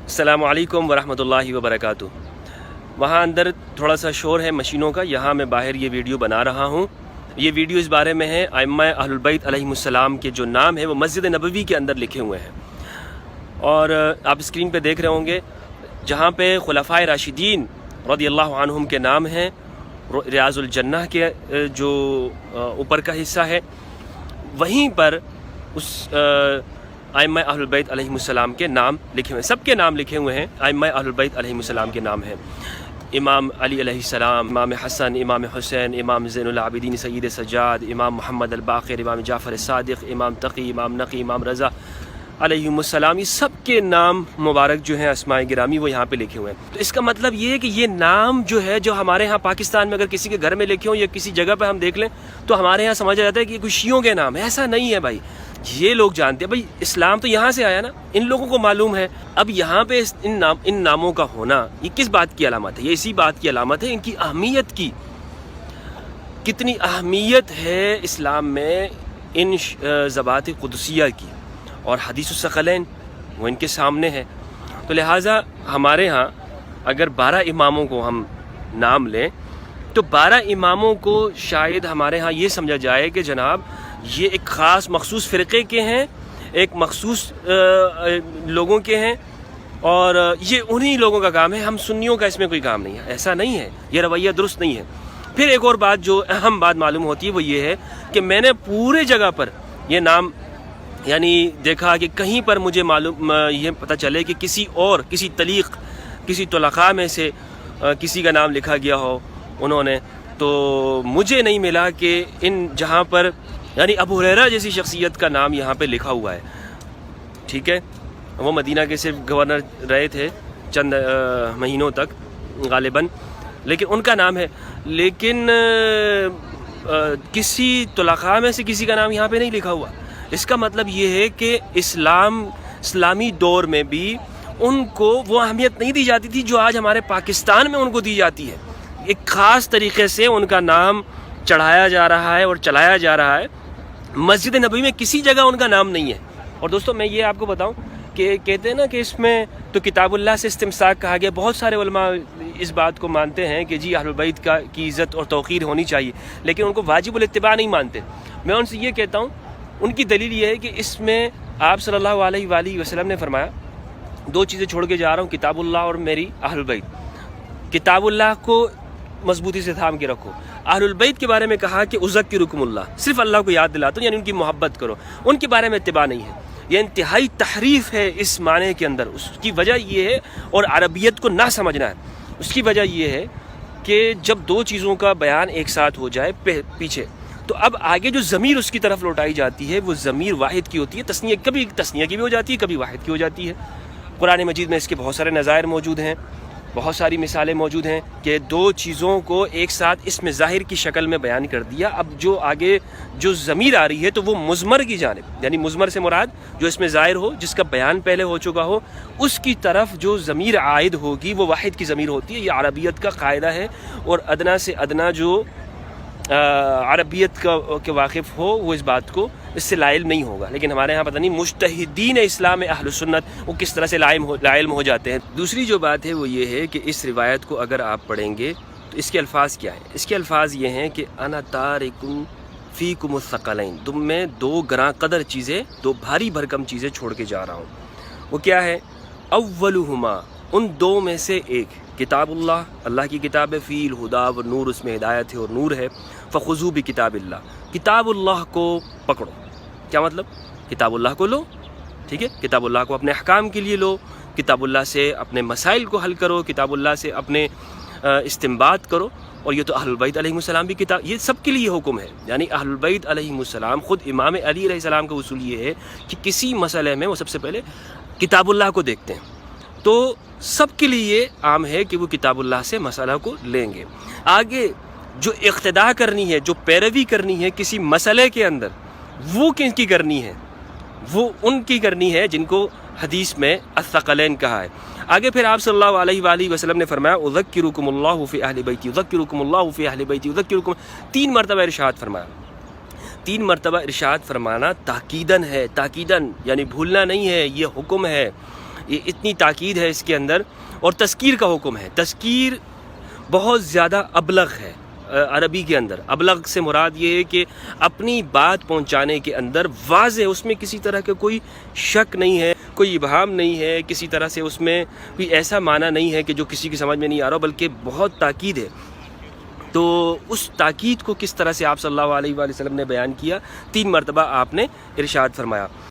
السلام علیکم ورحمۃ اللہ وبرکاتہ۔ وہاں اندر تھوڑا سا شور ہے مشینوں کا، یہاں میں باہر یہ ویڈیو بنا رہا ہوں۔ یہ ویڈیو اس بارے میں ہے ائمہ اہل البیت علیہم السلام کے جو نام ہے وہ مسجد نبوی کے اندر لکھے ہوئے ہیں، اور آپ اسکرین پہ دیکھ رہے ہوں گے جہاں پہ خلفائے راشدین رضی اللہ عنہم کے نام ہیں، ریاض الجنہ کے جو اوپر کا حصہ ہے، وہیں پر اس ائمہ اہل البیت علیہم السلام کے نام لکھے ہوئے ہیں، سب کے نام لکھے ہوئے ہیں۔ ائمہ اہل البیت علیہم السلام کے نام ہیں امام علی علیہ السلام، امام حسن، امام حسین، امام زین العابدین سید سجاد، امام محمد الباقر، امام جعفر الصادق، امام تقی، امام نقی، امام رضا علیہم السلام، یہ سب کے نام مبارک جو ہیں اسماء گرامی وہ یہاں پہ لکھے ہوئے ہیں۔ تو اس کا مطلب یہ ہے کہ یہ نام جو ہے جو ہمارے ہاں پاکستان میں اگر کسی کے گھر میں لکھے ہوں یا کسی جگہ پہ ہم دیکھ لیں تو ہمارے ہاں سمجھا جاتا ہے کہ یہ کوئی شیعوں کے نام ہے۔ ایسا نہیں ہے بھائی، یہ لوگ جانتے ہیں بھائی اسلام تو یہاں سے آیا نا، ان لوگوں کو معلوم ہے۔ اب یہاں پہ ان ناموں کا ہونا یہ کس بات کی علامت ہے؟ یہ اسی بات کی علامت ہے ان کی اہمیت کی۔ کتنی اہمیت ہے اسلام میں ان ذوات قدسیہ کی، اور حدیث الثقلین وہ ان کے سامنے ہے۔ تو لہٰذا ہمارے ہاں اگر 12 اماموں کو ہم نام لیں تو 12 اماموں کو شاید ہمارے ہاں یہ سمجھا جائے کہ جناب یہ ایک خاص مخصوص فرقے کے ہیں، ایک مخصوص لوگوں کے ہیں، اور یہ انہی لوگوں کا کام ہے، ہم سنیوں کا اس میں کوئی کام نہیں ہے۔ ایسا نہیں ہے، یہ رویہ درست نہیں ہے۔ پھر ایک اور بات جو اہم بات معلوم ہوتی ہے وہ یہ ہے کہ میں نے پورے جگہ پر یہ نام یعنی دیکھا کہ کہیں پر مجھے معلوم یہ پتہ چلے کہ کسی طلقاء میں سے کسی کا نام لکھا گیا ہو انہوں نے، تو مجھے نہیں ملا کہ ان جہاں پر یعنی ابو ہریرہ جیسی شخصیت کا نام یہاں پہ لکھا ہوا ہے، ٹھیک ہے، وہ مدینہ کے صرف گورنر رہے تھے چند مہینوں تک غالباً، لیکن ان کا نام ہے، لیکن کسی طلقاء میں سے کسی کا نام یہاں پہ نہیں لکھا ہوا۔ اس کا مطلب یہ ہے کہ اسلامی دور میں بھی ان کو وہ اہمیت نہیں دی جاتی تھی جو آج ہمارے پاکستان میں ان کو دی جاتی ہے۔ ایک خاص طریقے سے ان کا نام چڑھایا جا رہا ہے اور چلایا جا رہا ہے۔ مسجد نبوی میں کسی جگہ ان کا نام نہیں ہے۔ اور دوستو میں یہ آپ کو بتاؤں کہ کہتے ہیں نا کہ اس میں تو کتاب اللہ سے استمساک کہا گیا، بہت سارے علماء اس بات کو مانتے ہیں کہ جی اہل بیت کی عزت اور توقیر ہونی چاہیے، لیکن ان کو واجب الاتباع نہیں مانتے۔ میں ان سے یہ کہتا ہوں، ان کی دلیل یہ ہے کہ اس میں آپ صلی اللہ علیہ وآلہ وسلم نے فرمایا 2 چیزیں چھوڑ کے جا رہا ہوں، کتاب اللہ اور میری اہل بیت۔ کتاب اللہ کو مضبوطی سے تھام کے رکھو۔ اہل البیت کے بارے میں کہا کہ اذکرکم اللہ، صرف اللہ کو یاد دلاتا ہوں، یعنی ان کی محبت کرو، ان کے بارے میں اتباع نہیں ہے۔ یہ انتہائی تحریف ہے اس معنی کے اندر۔ اس کی وجہ یہ ہے، اور عربیت کو نہ سمجھنا ہے، اس کی وجہ یہ ہے کہ جب 2 چیزوں کا بیان ایک ساتھ ہو جائے پیچھے، تو اب آگے جو ضمیر اس کی طرف لوٹائی جاتی ہے وہ ضمیر واحد کی ہوتی ہے، تثنیہ کبھی تثنیہ کی بھی ہو جاتی ہے، کبھی واحد کی ہو جاتی ہے۔ قرآن مجید میں اس کے بہت سارے نظائر موجود ہیں، بہت ساری مثالیں موجود ہیں کہ 2 چیزوں کو ایک ساتھ اس میں ظاہر کی شکل میں بیان کر دیا۔ اب جو آگے جو ضمیر آ رہی ہے تو وہ مضمر کی جانب، یعنی مضمر سے مراد جو اس میں ظاہر ہو، جس کا بیان پہلے ہو چکا ہو، اس کی طرف جو ضمیر عائد ہوگی وہ واحد کی ضمیر ہوتی ہے۔ یہ عربیت کا قاعدہ ہے، اور ادنا سے ادنا جو عربیت کے واقف ہو وہ اس بات کو اس سے لائل نہیں ہوگا۔ لیکن ہمارے ہاں پتہ نہیں مجتہدین اسلام اہل سنت وہ کس طرح سے لائل ہو جاتے ہیں۔ دوسری جو بات ہے وہ یہ ہے کہ اس روایت کو اگر آپ پڑھیں گے تو اس کے الفاظ کیا ہیں؟ اس کے الفاظ یہ ہیں کہ انا تارکم فیکم الثقلین، تم میں 2 گراں قدر چیزیں، 2 بھاری بھرکم چیزیں چھوڑ کے جا رہا ہوں۔ وہ کیا ہے؟ اولہما، ان 2 میں سے ایک، کتاب اللہ، اللہ کی کتاب ہے، فی الہدا و نور، اس میں ہدایت ہے اور نور ہے، فخذوا بکتاب اللہ، کتاب اللہ کو پکڑو۔ کیا مطلب؟ کتاب اللہ کو لو، ٹھیک ہے، کتاب اللہ کو اپنے احکام کے لیے لو، کتاب اللہ سے اپنے مسائل کو حل کرو، کتاب اللہ سے اپنے استنباط کرو۔ اور یہ تو اہل البیت علیہم السلام بھی کتاب، یہ سب کے لیے حکم ہے، یعنی اہل البیت علیہم السلام، خود امام علی علیہ السلام کا اصول یہ ہے کہ کسی مسئلے میں وہ سب سے پہلے کتاب اللہ کو دیکھتے ہیں، تو سب کے لیے عام ہے کہ وہ کتاب اللہ سے مسئلہ کو لیں گے۔ آگے جو اقتداء کرنی ہے، جو پیروی کرنی ہے کسی مسئلے کے اندر، وہ کن کی کرنی ہے؟ وہ ان کی کرنی ہے جن کو حدیث میں الثقلین کہا ہے۔ آگے پھر آپ صلی اللہ علیہ وآلہ وسلم نے فرمایا اذکرکم اللہ فی اہل بیتی، اذکرکم اللہ فی اہل بیتی، اذکرکم، 3 مرتبہ ارشاد فرمایا۔ 3 مرتبہ ارشاد فرمانا تاکیدن ہے، تاکیدن یعنی بھولنا نہیں ہے، یہ حکم ہے یہ اتنی تاکید ہے اس کے اندر. اور تذکیر کا حکم ہے. تذکیر بہت زیادہ ابلغ ہے عربی کے اندر. ابلغ سے مراد یہ ہے کہ اپنی بات پہنچانے کے اندر واضح، اس میں کسی طرح کا کوئی شک نہیں ہے، کوئی ابہام نہیں ہے، کسی طرح سے اس میں کوئی ایسا معنی نہیں ہے کہ جو کسی کی سمجھ میں نہیں آ رہا، بلکہ بہت تاکید ہے. تو اس تاکید کو کس طرح سے آپ صلی اللہ علیہ وآلہ وسلم نے بیان کیا، 3 مرتبہ آپ نے ارشاد فرمایا.